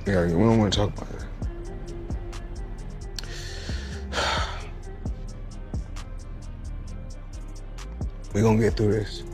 Yeah, we don't want to talk about it. We're gonna get through this.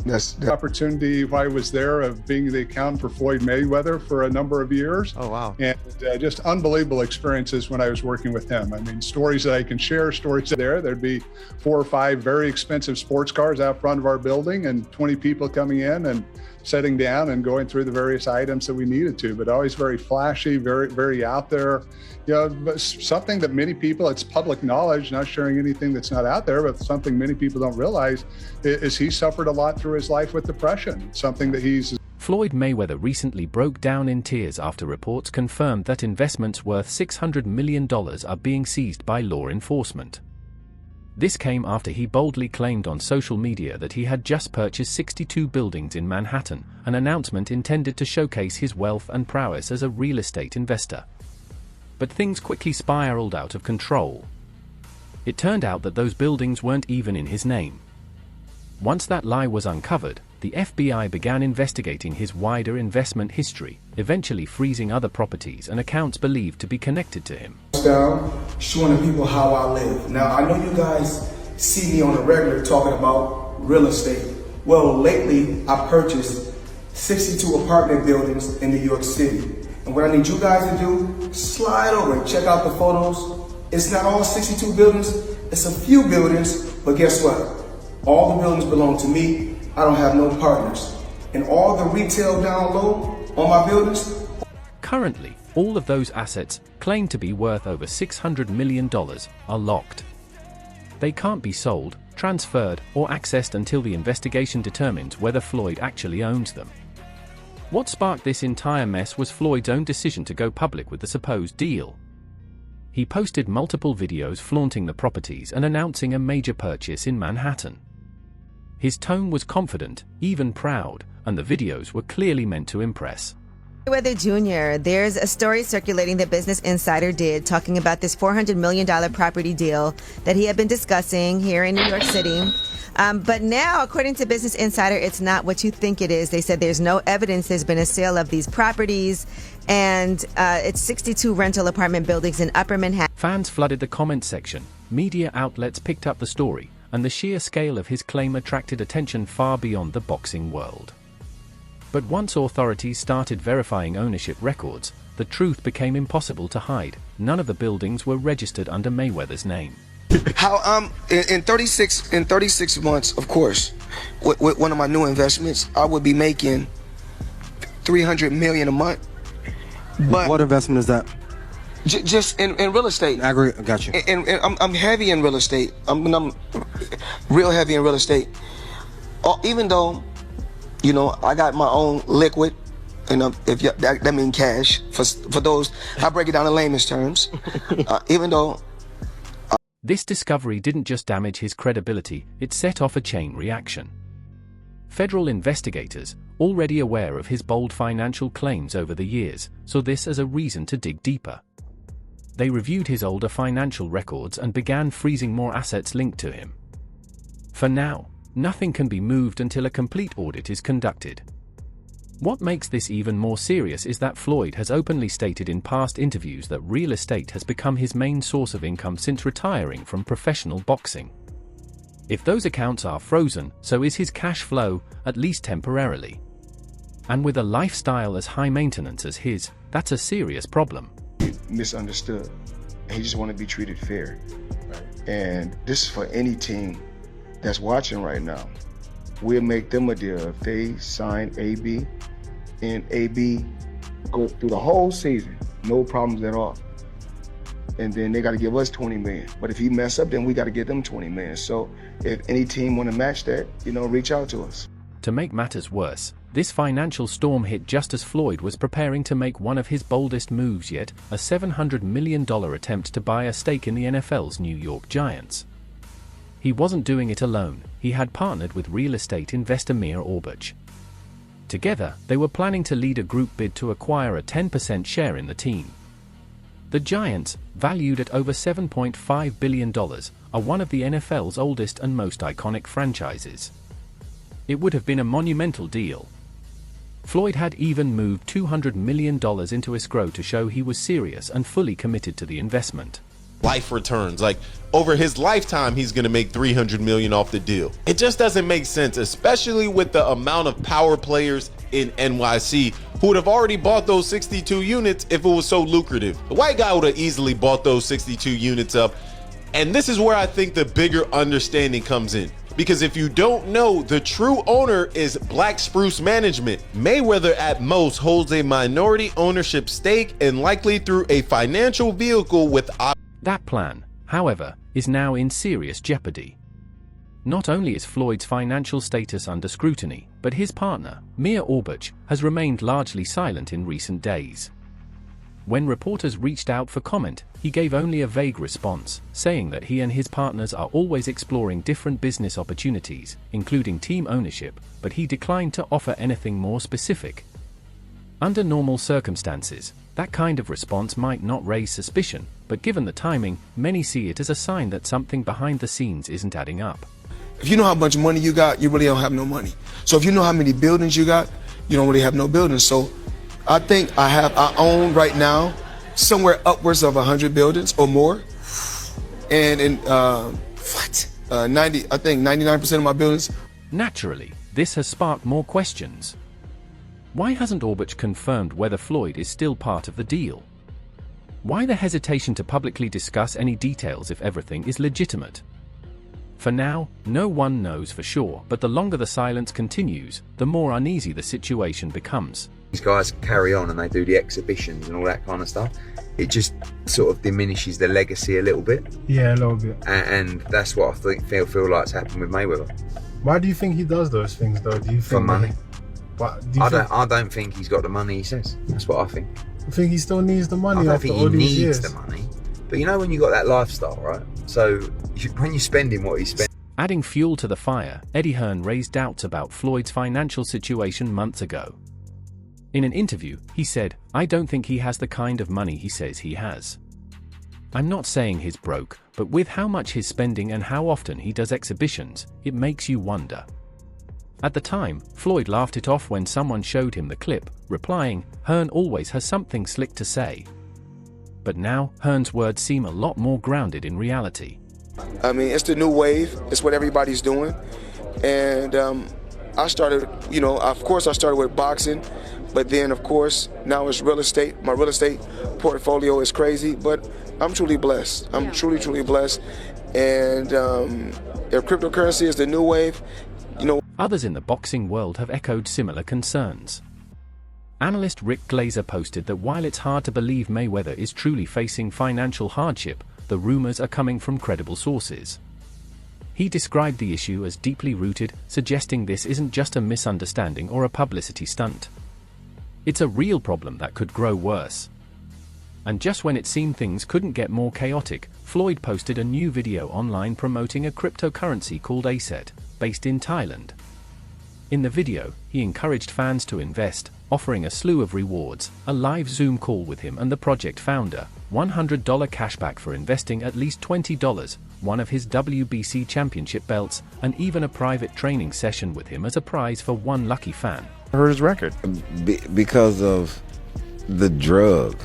That's the opportunity while I was there of being the accountant for Floyd Mayweather for a number of years. Oh, wow. And just unbelievable experiences when I was working with him. I mean, stories that I can share, stories there. There'd be 4 or 5 very expensive sports cars out front of our building and 20 people coming in and sitting down and going through the various items that we needed to, but always very flashy, very, very out there. You know, but something that many people, it's public knowledge, not sharing anything that's not out there, but something many people don't realize is he suffered a lot through his life with depression, something that he's... Floyd Mayweather recently broke down in tears after reports confirmed that investments worth $600 million are being seized by law enforcement. This came after he boldly claimed on social media that he had just purchased 62 buildings in Manhattan, an announcement intended to showcase his wealth and prowess as a real estate investor. But things quickly spiraled out of control. It turned out that those buildings weren't even in his name. Once that lie was uncovered, the FBI began investigating his wider investment history, eventually freezing other properties and accounts believed to be connected to him. Showing the people how I live. Now, I know you guys see me on a regular talking about real estate. Well, lately, I purchased 62 apartment buildings in New York City. And what I need you guys to do, slide over and check out the photos. It's not all 62 buildings, it's a few buildings, but guess what? All the buildings belong to me. I don't have no partners. And all the retail down low on my buildings. Currently, all of those assets, claimed to be worth over $600 million, are locked. They can't be sold, transferred, or accessed until the investigation determines whether Floyd actually owns them. What sparked this entire mess was Floyd's own decision to go public with the supposed deal. He posted multiple videos flaunting the properties and announcing a major purchase in Manhattan. His tone was confident, even proud, and the videos were clearly meant to impress. Mayweather Jr., there's a story circulating that Business Insider did talking about this $400 million property deal that he had been discussing here in New York City. But now, according to Business Insider, it's not what you think it is. They said there's no evidence there's been a sale of these properties, and it's 62 rental apartment buildings in Upper Manhattan. Fans flooded the comment section, media outlets picked up the story, and the sheer scale of his claim attracted attention far beyond the boxing world. But once authorities started verifying ownership records, the truth became impossible to hide. None of the buildings were registered under Mayweather's name. How in 36 months, of course, with one of my new investments, I would be making $300 million a month. But what investment is that? Just in real estate. Got you. And I'm heavy in real estate. I'm real heavy in real estate. Even though, you know, I got my own liquid, and that means cash. For those, I break it down in layman's terms. Even though. This discovery didn't just damage his credibility, it set off a chain reaction. Federal investigators, already aware of his bold financial claims over the years, saw this as a reason to dig deeper. They reviewed his older financial records and began freezing more assets linked to him. For now, nothing can be moved until a complete audit is conducted. What makes this even more serious is that Floyd has openly stated in past interviews that real estate has become his main source of income since retiring from professional boxing. If those accounts are frozen, so is his cash flow, at least temporarily. And with a lifestyle as high maintenance as his, that's a serious problem. Misunderstood. He just want to be treated fair. Right. And this is for any team that's watching right now. We'll make them a deal. If they sign AB, and AB go through the whole season, no problems at all. And then they got to give us 20 million. But if he mess up, then we got to give them 20 million. So if any team want to match that, you know, reach out to us. To make matters worse, this financial storm hit just as Floyd was preparing to make one of his boldest moves yet, a $700 million attempt to buy a stake in the NFL's New York Giants. He wasn't doing it alone, he had partnered with real estate investor Mir Orbach. Together, they were planning to lead a group bid to acquire a 10% share in the team. The Giants, valued at over $7.5 billion, are one of the NFL's oldest and most iconic franchises. it would have been a monumental deal. Floyd had even moved $200 million into escrow to show he was serious and fully committed to the investment. Life returns, like over his lifetime he's gonna make $300 million off the deal. It just doesn't make sense, especially with the amount of power players in NYC who would have already bought those 62 units if it was so lucrative. The white guy would have easily bought those 62 units up. And this is where I think the bigger understanding comes in. Because if you don't know, the true owner is Black Spruce Management. Mayweather at most holds a minority ownership stake and likely through a financial vehicle with That plan, however, is now in serious jeopardy. Not only is Floyd's financial status under scrutiny, but his partner, Mir Orbach, has remained largely silent in recent days. When reporters reached out for comment, he gave only a vague response, saying that he and his partners are always exploring different business opportunities, including team ownership, but he declined to offer anything more specific. Under normal circumstances, that kind of response might not raise suspicion, but given the timing, many see it as a sign that something behind the scenes isn't adding up. If you know how much money you got, you really don't have no money. So if you know how many buildings you got, you don't really have no buildings. So I think I own right now somewhere upwards of 100 buildings or more. And in 99% of my buildings. Naturally, this has sparked more questions. Why hasn't Orbach confirmed whether Floyd is still part of the deal? Why the hesitation to publicly discuss any details if everything is legitimate? For now, no one knows for sure, but the longer the silence continues, the more uneasy the situation becomes. These guys carry on and they do the exhibitions and all that kind of stuff. It just sort of diminishes the legacy a little bit. Yeah, a little bit. And that's what I feel like's happened with Mayweather. Why do you think he does those things though? Do you think for money? I don't think he's got the money he says. That's what I think. I think he still needs the money. I don't after think all he these needs years. the money. But you know when you got that lifestyle, right? So when you're spending what he's spending. Adding fuel to the fire, Eddie Hearn raised doubts about Floyd's financial situation months ago. In an interview, he said, "I don't think he has the kind of money he says he has. I'm not saying he's broke, but with how much he's spending and how often he does exhibitions, it makes you wonder." At the time, Floyd laughed it off when someone showed him the clip, replying, "Hearn always has something slick to say." But now, Hearn's words seem a lot more grounded in reality. I mean, it's the new wave. It's what everybody's doing. And I started, of course I started with boxing, but then of course now it's real estate. My real estate portfolio is crazy, but I'm truly blessed. I'm truly blessed. And if cryptocurrency is the new wave, Others in the boxing world have echoed similar concerns. Analyst Rick Glazer posted that while it's hard to believe Mayweather is truly facing financial hardship, the rumors are coming from credible sources. He described the issue as deeply rooted, suggesting this isn't just a misunderstanding or a publicity stunt. It's a real problem that could grow worse. And just when it seemed things couldn't get more chaotic, Floyd posted a new video online promoting a cryptocurrency called Asset, based in Thailand. In the video, he encouraged fans to invest, offering a slew of rewards, a live Zoom call with him and the project founder, $100 cashback for investing at least $20, one of his WBC championship belts, and even a private training session with him as a prize for one lucky fan. I heard his record. Because of the drug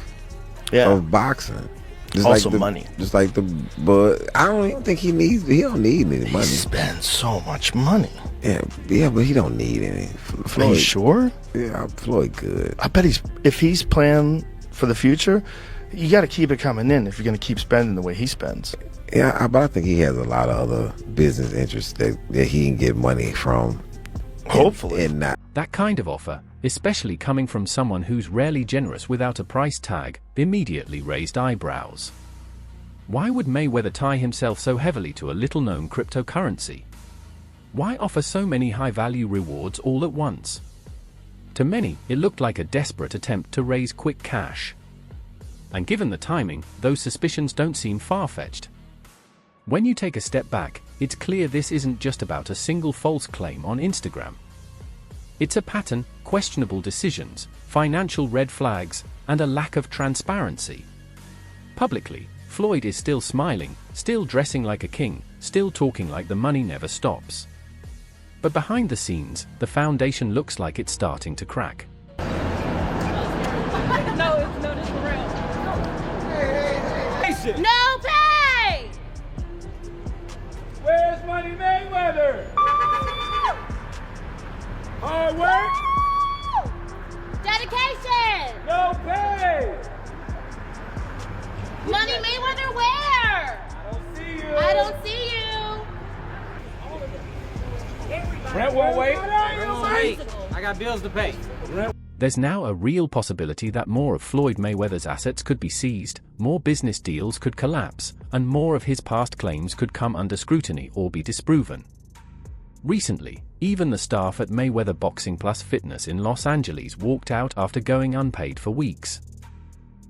of boxing. Just also like money. Just like but I don't even think he don't need any money. He spends so much money. Yeah, but he don't need any. Floyd, Are you sure? Yeah, Floyd good. I bet if he's planning for the future, you got to keep it coming in if you're going to keep spending the way he spends. Yeah, but I think he has a lot of other business interests that he can get money from. Hopefully. And not. That kind of offer, especially coming from someone who's rarely generous without a price tag, immediately raised eyebrows. Why would Mayweather tie himself so heavily to a little-known cryptocurrency? Why offer so many high-value rewards all at once? To many, it looked like a desperate attempt to raise quick cash. And given the timing, those suspicions don't seem far-fetched. When you take a step back, it's clear this isn't just about a single false claim on Instagram. It's a pattern, questionable decisions, financial red flags, and a lack of transparency. Publicly, Floyd is still smiling, still dressing like a king, still talking like the money never stops. But behind the scenes, the foundation looks like it's starting to crack. No, this is real. No pay! Where's Money Mayweather? Hard work? Dedication! No pay! Money Mayweather where? I don't see you. I don't see you. Brent won't wait. I got bills to pay. There's now a real possibility that more of Floyd Mayweather's assets could be seized, more business deals could collapse, and more of his past claims could come under scrutiny or be disproven. Recently, even the staff at Mayweather Boxing Plus Fitness in Los Angeles walked out after going unpaid for weeks.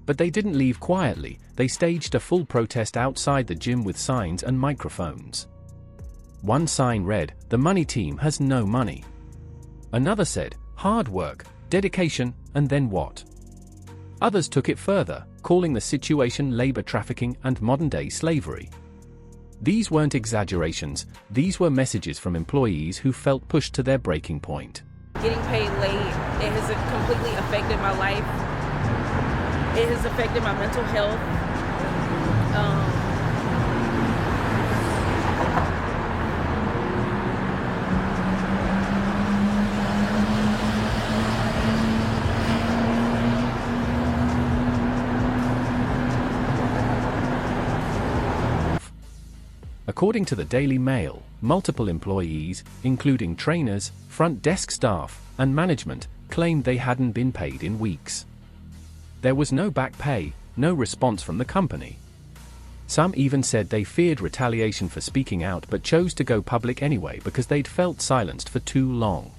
But they didn't leave quietly, they staged a full protest outside the gym with signs and microphones. One sign read, "The money team has no money." Another said, "Hard work, dedication, and then what?" Others took it further, calling the situation labor trafficking and modern-day slavery. These weren't exaggerations, these were messages from employees who felt pushed to their breaking point. Getting paid late, it has completely affected my life. It has affected my mental health. According to the Daily Mail, multiple employees, including trainers, front desk staff, and management, claimed they hadn't been paid in weeks. There was no back pay, no response from the company. Some even said they feared retaliation for speaking out but chose to go public anyway because they'd felt silenced for too long.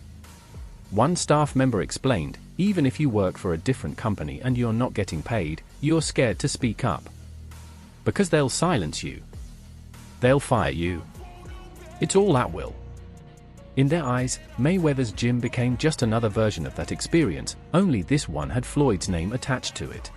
One staff member explained, "Even if you work for a different company and you're not getting paid, you're scared to speak up. Because they'll silence you. They'll fire you. It's all at will." In their eyes, Mayweather's gym became just another version of that experience, only this one had Floyd's name attached to it.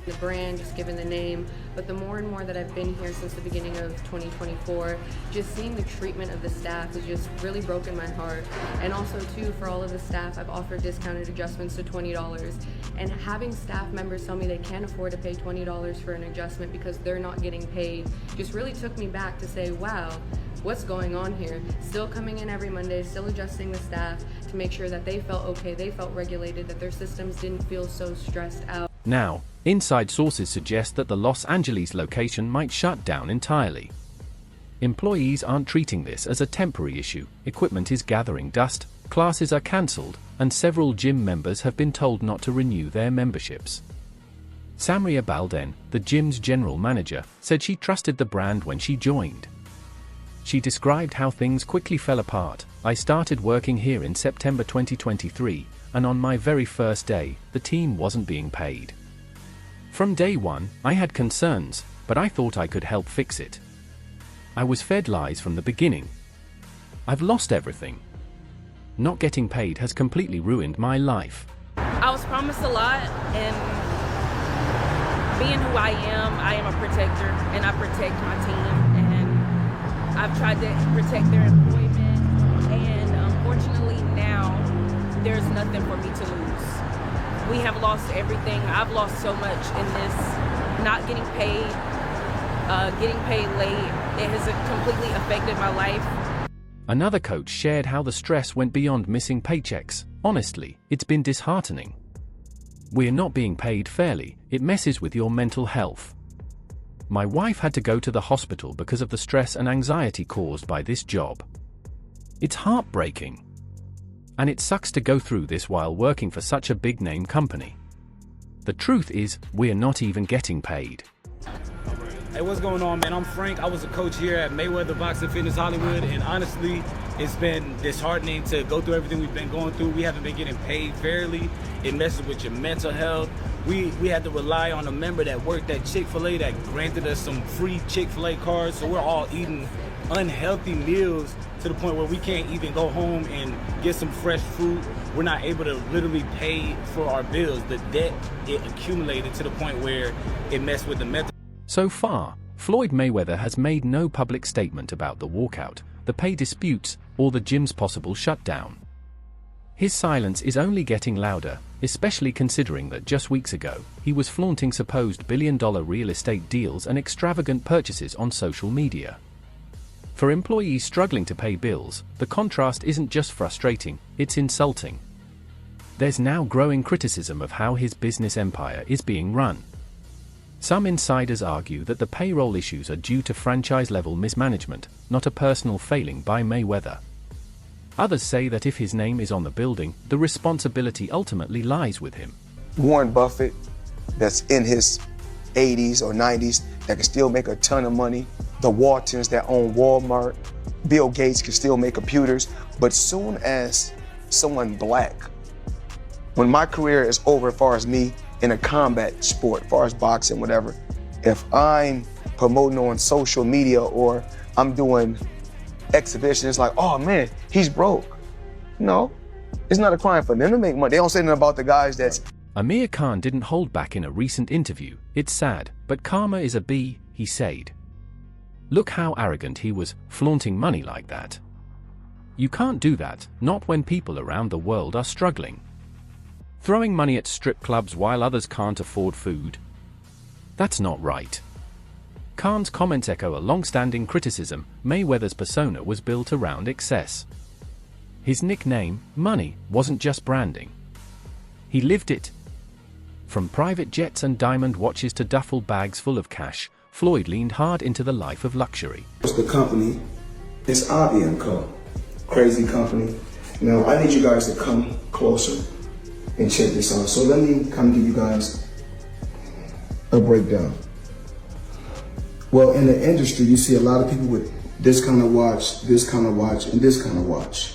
The brand, just given the name, but the more and more that I've been here since the beginning of 2024, just seeing the treatment of the staff has just really broken my heart. And also too, for all of the staff, I've offered discounted adjustments to $20. And having staff members tell me they can't afford to pay $20 for an adjustment because they're not getting paid just really took me back to say, wow, what's going on here? Still coming in every Monday, still adjusting the staff to make sure that they felt okay, they felt regulated, that their systems didn't feel so stressed out. Now, inside sources suggest that the Los Angeles location might shut down entirely. Employees aren't treating this as a temporary issue, equipment is gathering dust, classes are cancelled, and several gym members have been told not to renew their memberships. Samria Balden, the gym's general manager, said she trusted the brand when she joined. She described how things quickly fell apart. "I started working here in September 2023, and on my very first day, the team wasn't being paid. From day one, I had concerns, but I thought I could help fix it. I was fed lies from the beginning. I've lost everything. Not getting paid has completely ruined my life." I was promised a lot, and being who I am a protector, and I protect my team, and I've tried to protect their employment, and unfortunately now, there's nothing for me to lose. We have lost everything. I've lost so much in this, not getting paid late. It has completely affected my life. Another coach shared how the stress went beyond missing paychecks. "Honestly, it's been disheartening. We're not being paid fairly, it messes with your mental health. My wife had to go to the hospital because of the stress and anxiety caused by this job. It's heartbreaking. And it sucks to go through this while working for such a big-name company. The truth is, we're not even getting paid." Hey, what's going on, man? I'm Frank. I was a coach here at Mayweather Boxing Fitness Hollywood, and honestly, it's been disheartening to go through everything we've been going through. We haven't been getting paid fairly. It messes with your mental health. We had to rely on a member that worked at Chick-fil-A that granted us some free Chick-fil-A cards, so we're all eating unhealthy meals to the point where we can't even go home and get some fresh fruit. We're not able to literally pay for our bills. The debt, it accumulated to the point where it messed with the mental. So far, Floyd Mayweather has made no public statement about the walkout. the pay disputes, or the gym's possible shutdown. His silence is only getting louder, especially considering that just weeks ago, he was flaunting supposed billion-dollar real estate deals and extravagant purchases on social media. For employees struggling to pay bills, the contrast isn't just frustrating, it's insulting. There's now growing criticism of how his business empire is being run. Some insiders argue that the payroll issues are due to franchise-level mismanagement, not a personal failing by Mayweather. Others say that if his name is on the building, the responsibility ultimately lies with him. Warren Buffett, that's in his 80s or 90s, that can still make a ton of money. The Waltons that own Walmart. Bill Gates can still make computers. But soon as someone black, when my career is over as far as me in a combat sport, as far as boxing, whatever, if I'm promoting on social media or I'm doing exhibitions, it's like, oh man, he's broke. No, it's not a crime for them to make money. They don't say anything about the guys that's... Amir Khan didn't hold back in a recent interview. It's sad, but karma is a bee, he said. Look how arrogant he was, flaunting money like that. You can't do that, not when people around the world are struggling. Throwing money at strip clubs while others can't afford food? That's not right. Khan's comments echo a long-standing criticism. Mayweather's persona was built around excess. His nickname, Money, wasn't just branding. He lived it. From private jets and diamond watches to duffel bags full of cash, Floyd leaned hard into the life of luxury. It's the company, it's Avi & Co. Crazy company. Now, I need you guys to come closer and check this out. So let me kind of give you guys a breakdown. Well, in the industry, you see a lot of people with this kind of watch, this kind of watch, and this kind of watch.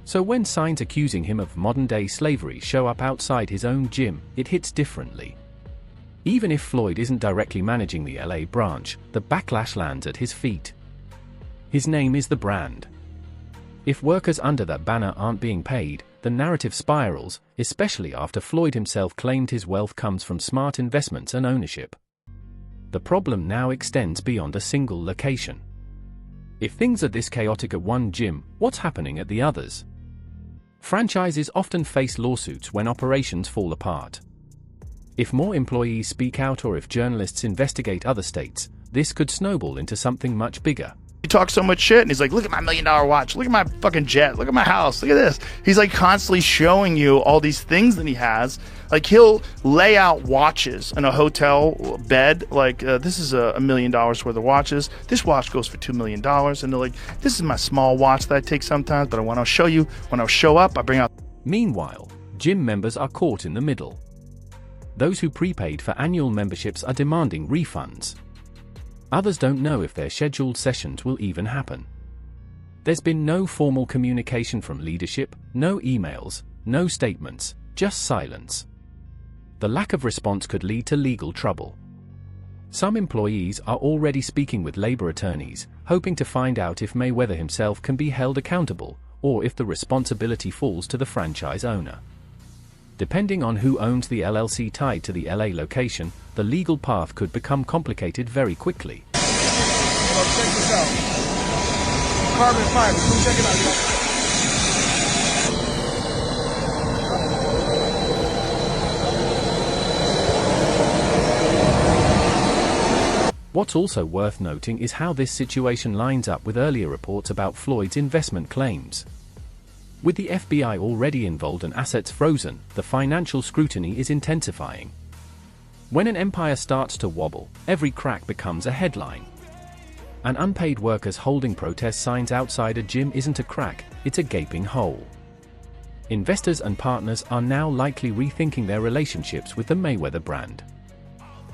So when signs accusing him of modern-day slavery show up outside his own gym, it hits differently. Even if Floyd isn't directly managing the LA branch, the backlash lands at his feet. His name is the brand. If workers under that banner aren't being paid, the narrative spirals, especially after Floyd himself claimed his wealth comes from smart investments and ownership. The problem now extends beyond a single location. If things are this chaotic at one gym, what's happening at the others? Franchises often face lawsuits when operations fall apart. If more employees speak out or if journalists investigate other states, this could snowball into something much bigger. He talks so much shit and he's like, look at my $1 million watch, look at my fucking jet, look at my house, look at this. He's like constantly showing you all these things that he has. Like he'll lay out watches in a hotel bed, like this is $1 million worth of watches. This watch goes for $2 million. And they're like, this is my small watch that I take sometimes, but I want to show you, when I show up, I bring out. Meanwhile, gym members are caught in the middle. Those who prepaid for annual memberships are demanding refunds. Others don't know if their scheduled sessions will even happen. There's been no formal communication from leadership, no emails, no statements, just silence. The lack of response could lead to legal trouble. Some employees are already speaking with labor attorneys, hoping to find out if Mayweather himself can be held accountable, or if the responsibility falls to the franchise owner. Depending on who owns the LLC tied to the LA location, the legal path could become complicated very quickly. Well, check this out. Carbon fiber. Come check it out. What's also worth noting is how this situation lines up with earlier reports about Floyd's investment claims. With the FBI already involved and assets frozen, the financial scrutiny is intensifying. When an empire starts to wobble, every crack becomes a headline. An unpaid workers holding protest signs outside a gym isn't a crack, it's a gaping hole. Investors and partners are now likely rethinking their relationships with the Mayweather brand.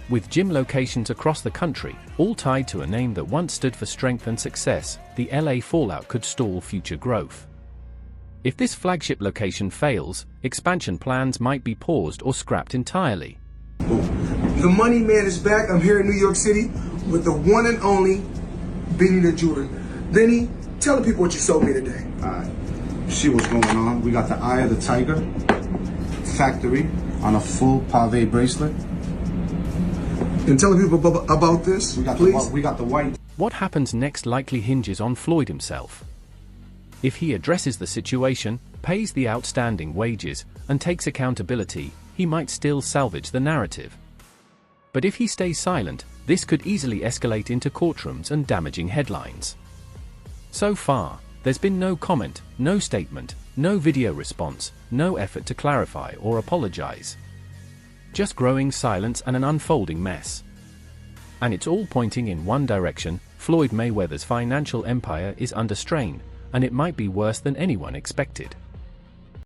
With gym locations across the country, all tied to a name that once stood for strength and success, the LA fallout could stall future growth. If this flagship location fails, expansion plans might be paused or scrapped entirely. The money man is back. I'm here in New York City with the one and only Benny the Jeweler. Benny, tell the people what you sold me today. See what's going on. We got the Eye of the Tiger factory on a full pave bracelet. And tell the people about this, we got please. We got the white. What happens next likely hinges on Floyd himself. If he addresses the situation, pays the outstanding wages, and takes accountability, he might still salvage the narrative. But if he stays silent, this could easily escalate into courtrooms and damaging headlines. So far, there's been no comment, no statement, no video response, no effort to clarify or apologize. Just growing silence and an unfolding mess. And it's all pointing in one direction: Floyd Mayweather's financial empire is under strain, and it might be worse than anyone expected.